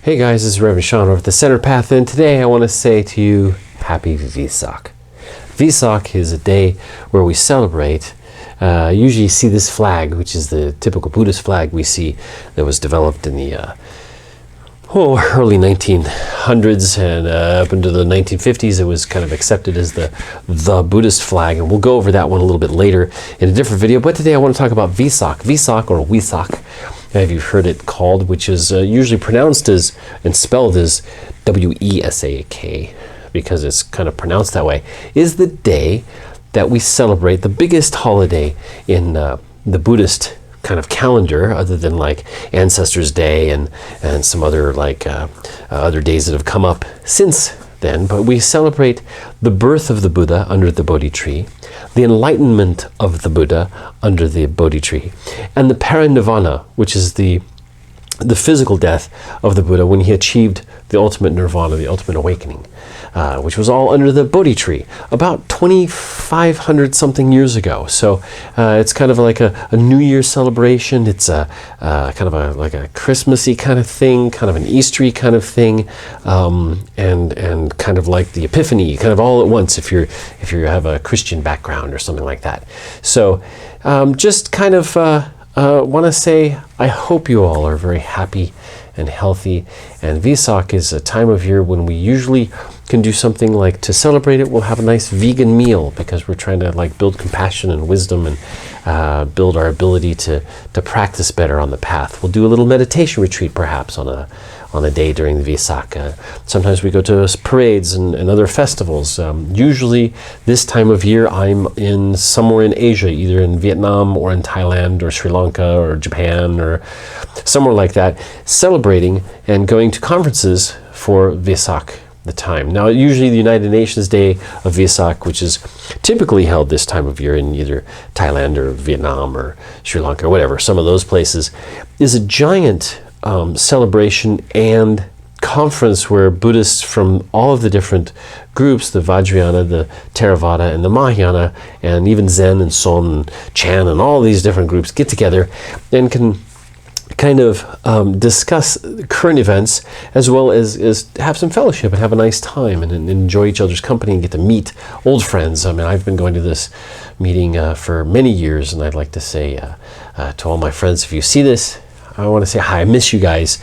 Hey guys, this is Reverend Sean over at the Center Path, and today I want to say to you, Happy Vesak. Vesak is a day where we celebrate. Usually you see this flag, which is the typical Buddhist flag we see that was developed in the early 1900s, and up into the 1950s it was kind of accepted as the Buddhist flag, and we'll go over that one a little bit later in a different video. But today I want to talk about Vesak. Vesak, or Wesak, have you heard it called, which is usually pronounced as and spelled as W-E-S-A-K, because it's kind of pronounced that way, is the day that we celebrate the biggest holiday in the Buddhist kind of calendar, other than like Ancestors Day and some other like other days that have come up since then. But we celebrate the birth of the Buddha under the Bodhi tree, the enlightenment of the Buddha under the Bodhi tree, and the parinirvana, which is the physical death of the Buddha when he achieved the ultimate nirvana, the ultimate awakening, which was all under the Bodhi tree about 2,500 something years ago. So it's kind of like a New Year celebration. It's kind of like a Christmassy kind of thing, kind of an Eastery kind of thing, and kind of like the Epiphany, kind of all at once if you have a Christian background or something like that. So just kind of want to say I hope you all are very happy and healthy, and Vesak is a time of year when we usually can do something like, to celebrate it, we'll have a nice vegan meal, because we're trying to like build compassion and wisdom and build our ability to practice better on the path. We'll do a little meditation retreat perhaps on a day during the Vesaka. Sometimes we go to parades and other festivals. Usually this time of year I'm somewhere in Asia, either in Vietnam or in Thailand or Sri Lanka or Japan or somewhere like that, celebrating and going to conferences for Vesak, the time. Now usually the United Nations Day of Vesak, which is typically held this time of year in either Thailand or Vietnam or Sri Lanka or whatever, some of those places, is a giant celebration and conference where Buddhists from all of the different groups, the Vajrayana, the Theravada, and the Mahayana, and even Zen and Son and Chan and all these different groups get together and can kind of discuss current events, as well as have some fellowship and have a nice time and enjoy each other's company and get to meet old friends. I mean, I've been going to this meeting for many years, and I'd like to say to all my friends, if you see this, I want to say hi. I miss you guys.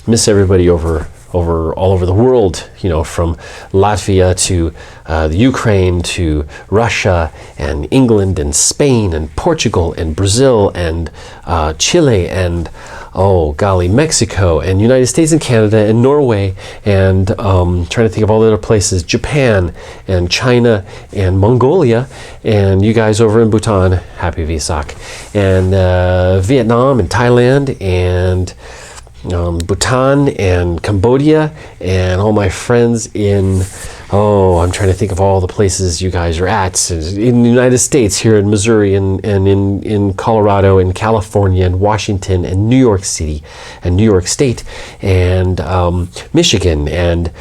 Miss everybody all over the world, you know, from Latvia to the Ukraine to Russia and England and Spain and Portugal and Brazil and Chile and, oh golly, Mexico and United States and Canada and Norway and trying to think of all the other places, Japan and China and Mongolia, and you guys over in Bhutan, Happy Vesak, and Vietnam and Thailand and Bhutan and Cambodia, and all my friends in, I'm trying to think of all the places you guys are at in the United States, here in Missouri and in Colorado and California and Washington and New York City and New York State and Michigan and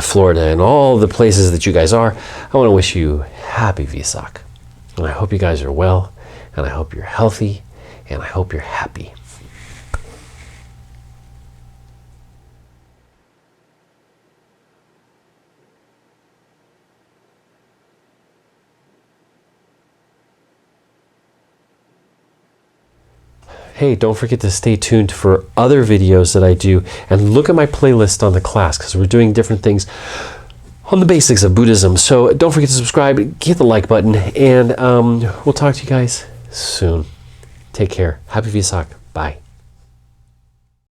Florida and all the places that you guys are. I want to wish you Happy Vesak, and I hope you guys are well, and I hope you're healthy, and I hope you're happy. Hey, don't forget to stay tuned for other videos that I do, and look at my playlist on the class, because we're doing different things on the basics of Buddhism. So don't forget to subscribe, hit the like button, and we'll talk to you guys soon. Take care. Happy Vesak. Bye.